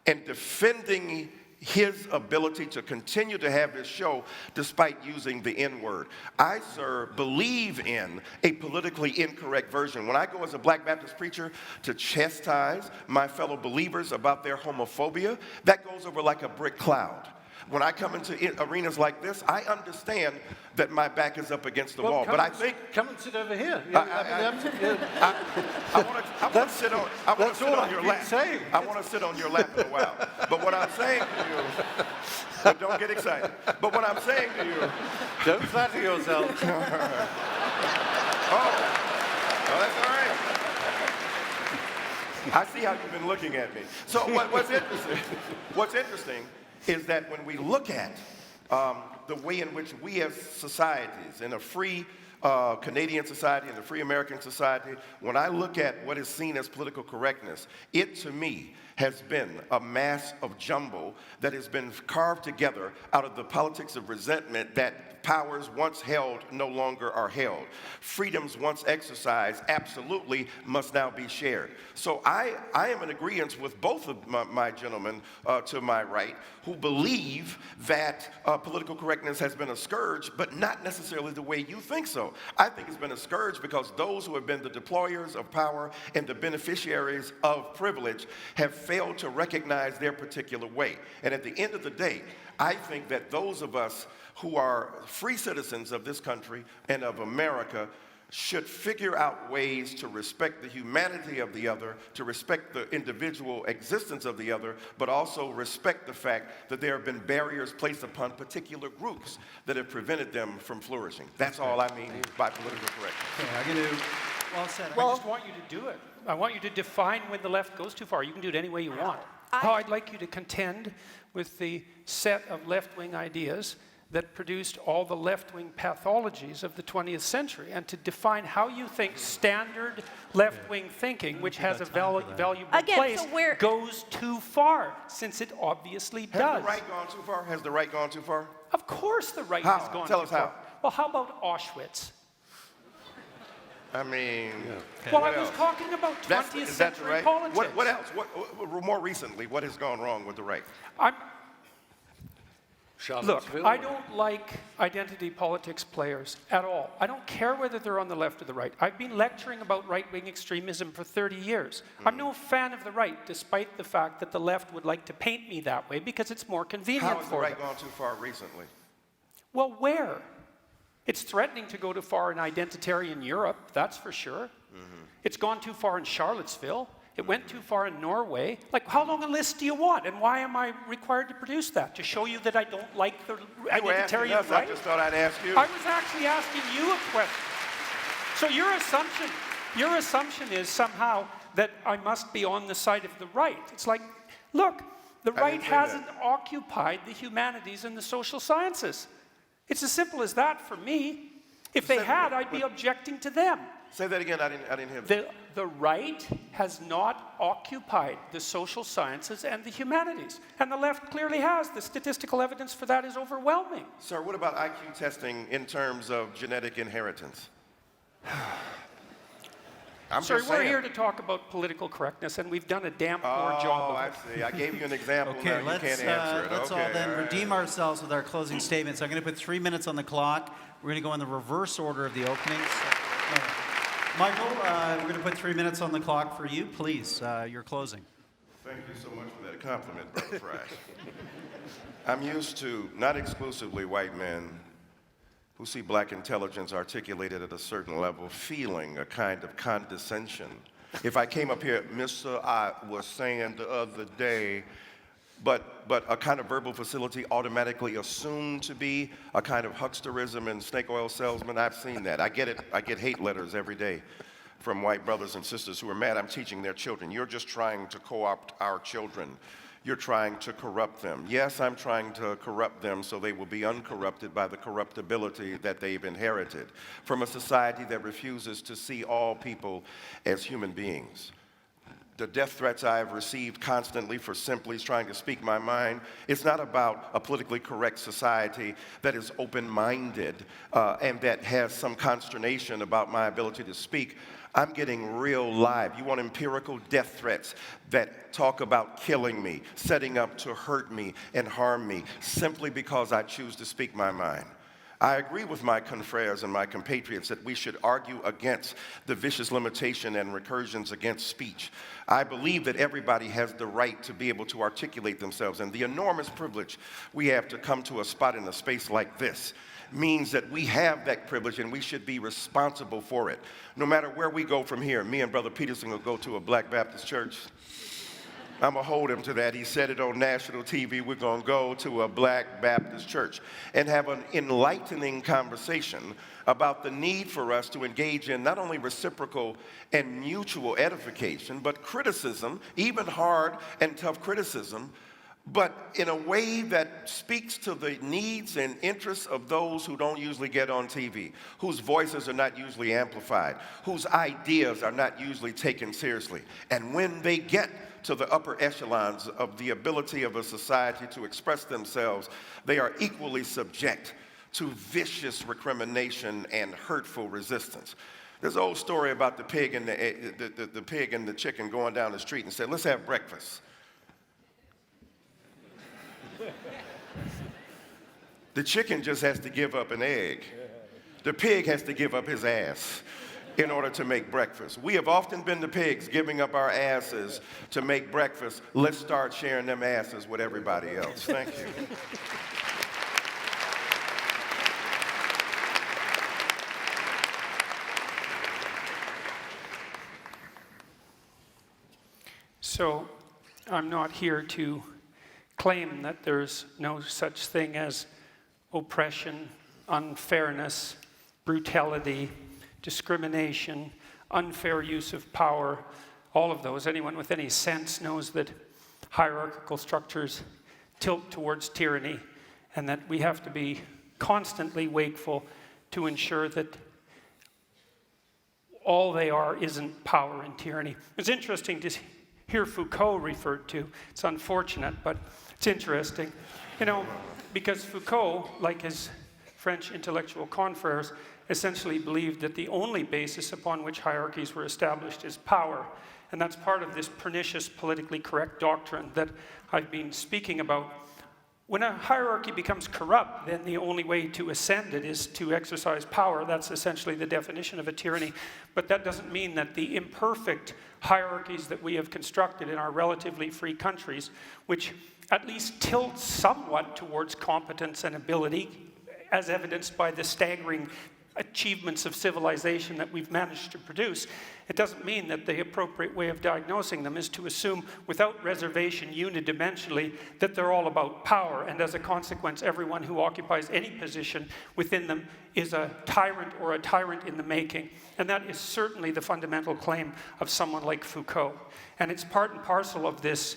and defending his ability to continue to have his show despite using the N-word? I, sir, believe in a politically incorrect version. When I go as a black Baptist preacher to chastise my fellow believers about their homophobia, that goes over like a brick cloud. When I come into arenas like this, I understand that my back is up against the wall. But I think... Come and sit over here. I want to sit on your lap. I want to sit on your lap in a while. But what I'm saying to you... But don't get excited. But what I'm saying to you... Don't flatter yourself. Oh, that's all right. I see how you've been looking at me. So what's interesting is that when we look at the way in which we as societies, in a free Canadian society, in a free American society, when I look at what is seen as political correctness, it to me has been a mass of jumble that has been carved together out of the politics of resentment that powers once held no longer are held. Freedoms once exercised absolutely must now be shared. So I am in agreement with both of my gentlemen to my right who believe that political correctness has been a scourge, but not necessarily the way you think so. I think it's been a scourge because those who have been the deployers of power and the beneficiaries of privilege have failed to recognize their particular way. And at the end of the day, I think that those of us who are free citizens of this country and of America should figure out ways to respect the humanity of the other, to respect the individual existence of the other, but also respect the fact that there have been barriers placed upon particular groups that have prevented them from flourishing. That's all I mean by political correctness. Okay, I'm going to... Well said. I just want you to do it. I want you to define when the left goes too far. You can do it any way you want. I'd like you to contend with the set of left-wing ideas that produced all the left-wing pathologies of the 20th century, and to define how you think standard left-wing thinking, which has a valuable place, goes too far, since it obviously does. Has the right gone too far? Has the right gone too far? Of course the right has gone too far. Tell us how. Well, how about Auschwitz? I mean... Well, I was talking about 20th century right? politics. What else? More recently, what has gone wrong with the right? Look, I don't like identity politics players at all. I don't care whether they're on the left or the right. I've been lecturing about right-wing extremism for 30 years. I'm no fan of the right, despite the fact that the left would like to paint me that way because it's more convenient for them. How has the right gone too far recently? Well, where? It's threatening to go too far in identitarian Europe, that's for sure. It's gone too far in Charlottesville. It went too far in Norway. Like, how long a list do you want? And why am I required to produce that? To show you that I don't like the identitarian right? I just thought I'd ask you. I was actually asking you a question. So your assumption is somehow that I must be on the side of the right. It's like, look, the right hasn't occupied the humanities and the social sciences. It's as simple as that for me. If they had, I'd be objecting to them. Say that again, I didn't hear that. The right has not occupied the social sciences and the humanities. And the left clearly has. The statistical evidence for that is overwhelming. Sir, what about IQ testing in terms of genetic inheritance? Sorry, we're here to talk about political correctness, and we've done a damn poor job of it. I see. I gave you an example. Okay, now you can't answer it. Let's all then redeem ourselves with our closing statements. I'm going to put 3 minutes on the clock. We're going to go in the reverse order of the openings. Michael, we're going to put 3 minutes on the clock for you. Please, your closing. Thank Thank you so much for that compliment, Brother Fry. I'm used to not exclusively white men who see black intelligence articulated at a certain level feeling a kind of condescension. If I came up here, Mr. I was saying the other day, but a kind of verbal facility automatically assumed to be a kind of hucksterism and snake oil salesman, I've seen that. I get it. I get hate letters every day from white brothers and sisters who are mad I'm teaching their children. You're just trying to co-opt our children. You're trying to corrupt them. Yes, I'm trying to corrupt them so they will be uncorrupted by the corruptibility that they've inherited from a society that refuses to see all people as human beings. The death threats I have received constantly for simply trying to speak my mind, it's not about a politically correct society that is open-minded and that has some consternation about my ability to speak. I'm getting real live. You want empirical death threats that talk about killing me, setting up to hurt me and harm me simply because I choose to speak my mind. I agree with my confreres and my compatriots that we should argue against the vicious limitation and recursions against speech. I believe that everybody has the right to be able to articulate themselves, and the enormous privilege we have to come to a spot in a space like this means that we have that privilege and we should be responsible for it. No matter where we go from here, me and Brother Peterson will go to a Black Baptist church. I'm going to hold him to that. He said it on national TV. We're going to go to a Black Baptist church and have an enlightening conversation about the need for us to engage in not only reciprocal and mutual edification, but criticism, even hard and tough criticism, but in a way that speaks to the needs and interests of those who don't usually get on TV, whose voices are not usually amplified, whose ideas are not usually taken seriously. And when they get to the upper echelons of the ability of a society to express themselves, they are equally subject to vicious recrimination and hurtful resistance. There's an old story about the pig and the pig and the chicken going down the street and said, let's have breakfast. The chicken just has to give up an egg. The pig has to give up his ass in order to make breakfast. We have often been the pigs giving up our asses to make breakfast. Let's start sharing them asses with everybody else. Thank you. So I'm not here to claim that there's no such thing as oppression, unfairness, brutality, discrimination, unfair use of power, all of those. Anyone with any sense knows that hierarchical structures tilt towards tyranny and that we have to be constantly wakeful to ensure that all they are isn't power and tyranny. It's interesting to hear Foucault referred to. It's unfortunate, but it's interesting. You know, because Foucault, like his French intellectual confreres, essentially believed that the only basis upon which hierarchies were established is power. And that's part of this pernicious politically correct doctrine that I've been speaking about. When a hierarchy becomes corrupt, then the only way to ascend it is to exercise power. That's essentially the definition of a tyranny. But that doesn't mean that the imperfect hierarchies that we have constructed in our relatively free countries, which at least tilt somewhat towards competence and ability, as evidenced by the staggering achievements of civilization that we've managed to produce, it doesn't mean that the appropriate way of diagnosing them is to assume without reservation unidimensionally that they're all about power, and as a consequence everyone who occupies any position within them is a tyrant or a tyrant in the making. And that is certainly the fundamental claim of someone like Foucault. And it's part and parcel of this,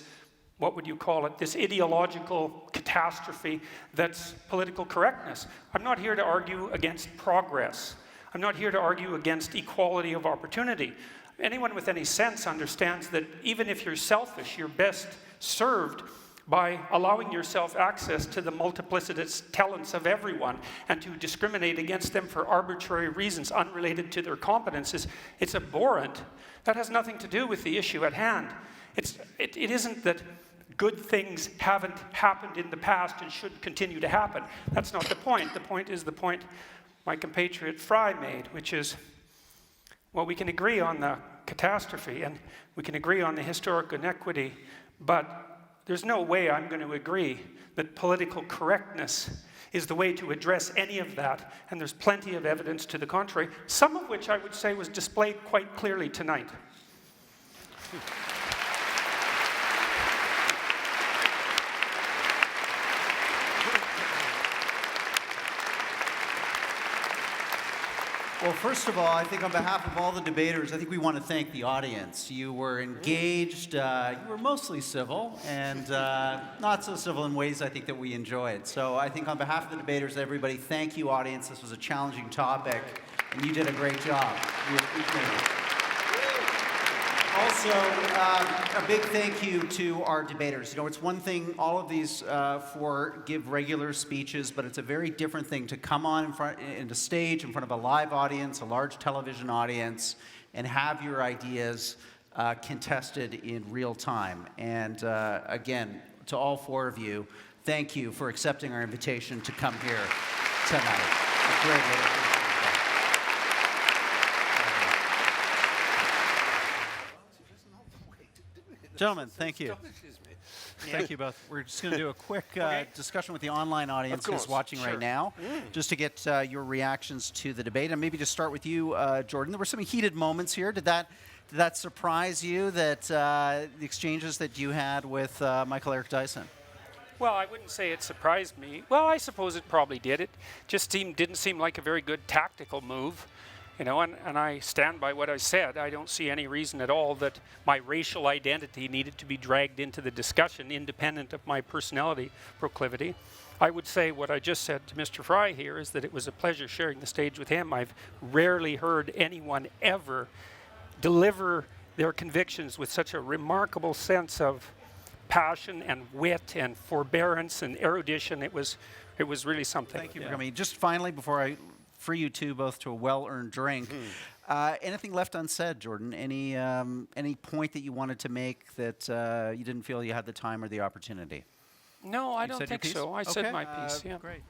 what would you call it, this ideological catastrophe that's political correctness. I'm not here to argue against progress. I'm not here to argue against equality of opportunity. Anyone with any sense understands that even if you're selfish, you're best served by allowing yourself access to the multiplicitous talents of everyone, and to discriminate against them for arbitrary reasons unrelated to their competences. It's abhorrent. That has nothing to do with the issue at hand. It isn't that good things haven't happened in the past and should continue to happen. That's not the point. The point is the point my compatriot Fry made, which is, well, we can agree on the catastrophe and we can agree on the historic inequity, But there's no way I'm going to agree that political correctness is the way to address any of that, and there's plenty of evidence to the contrary, some of which I would say was displayed quite clearly tonight. Well, first of all, I think on behalf of all the debaters, I think we want to thank the audience. You were engaged, you were mostly civil, and not so civil in ways I think that we enjoyed. So I think on behalf of the debaters, everybody, thank you, audience. This was a challenging topic, and you did a great job. We appreciate it. Also, a big thank you to our debaters. You know, it's one thing, all of these give regular speeches, but it's a very different thing to come on in the stage in front of a live audience, a large television audience, and have your ideas contested in real time. And again, to all four of you, thank you for accepting our invitation to come here tonight. It's great. Gentlemen, thank you. Thank you both. We're just going to do a quick discussion with the online audience who's watching right now, just to get your reactions to the debate. And maybe to start with you, Jordan. There were some heated moments here. Did that surprise you, that the exchanges that you had with Michael Dyson? Well, I wouldn't say it surprised me. Well, I suppose it probably did. It just didn't seem like a very good tactical move. You know, and I stand by what I said. I don't see any reason at all that my racial identity needed to be dragged into the discussion, independent of my personality proclivity. I would say what I just said to Mr. Fry here is that it was a pleasure sharing the stage with him. I've rarely heard anyone ever deliver their convictions with such a remarkable sense of passion and wit and forbearance and erudition. It was really something. Thank you for coming. Just finally, before I free you two both to a well-earned drink. Anything left unsaid, Jordan? Any point that you wanted to make that you didn't feel you had the time or the opportunity? No, I don't think so. I said my piece. Yeah. Great.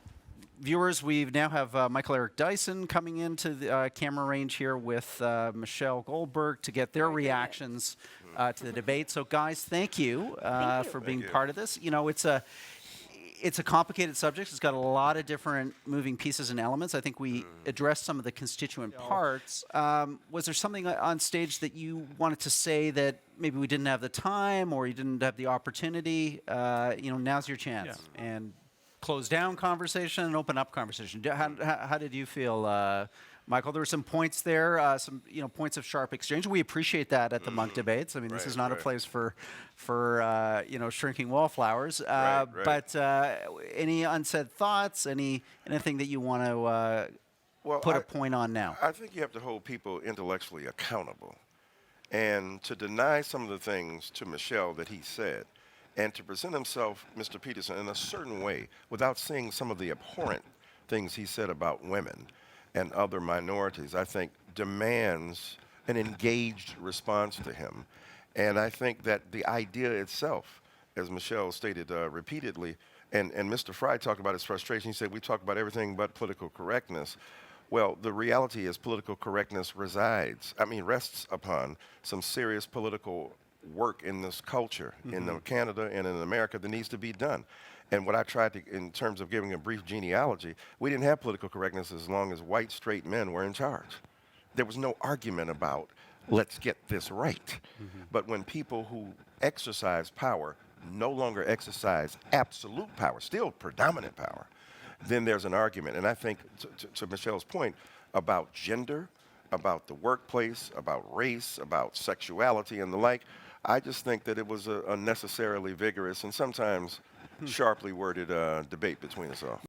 Viewers, we now have Michael Dyson coming into the camera range here with Michelle Goldberg to get their reactions to the debate. So, guys, thank you for being part of this. You know, it's a complicated subject. It's got a lot of different moving pieces and elements. I think we addressed some of the constituent parts. Was there something on stage that you wanted to say that maybe we didn't have the time or you didn't have the opportunity? You know, now's your chance. Yeah. And close down conversation and open up conversation. How did you feel, Michael? There were some points there, some points of sharp exchange. We appreciate that at the Monk debates. I mean, this is not a place for shrinking wallflowers. But any unsaid thoughts? Anything that you want to put a point on now? I think you have to hold people intellectually accountable, and to deny some of the things to Michelle that he said, and to present himself, Mr. Peterson, in a certain way without seeing some of the abhorrent things he said about women and other minorities, I think demands an engaged response to him. And I think that the idea itself, as Michelle stated repeatedly, and Mr. Fry talked about his frustration. He said, we talk about everything but political correctness. Well, the reality is political correctness rests upon some serious political work in this culture, in Canada and in America, that needs to be done. And what I tried to, in terms of giving a brief genealogy, we didn't have political correctness as long as white, straight men were in charge. There was no argument about, let's get this right. But when people who exercise power no longer exercise absolute power, still predominant power, then there's an argument. And I think, to Michelle's point, about gender, about the workplace, about race, about sexuality and the like, I just think that it was a unnecessarily vigorous and sometimes sharply worded debate between us all.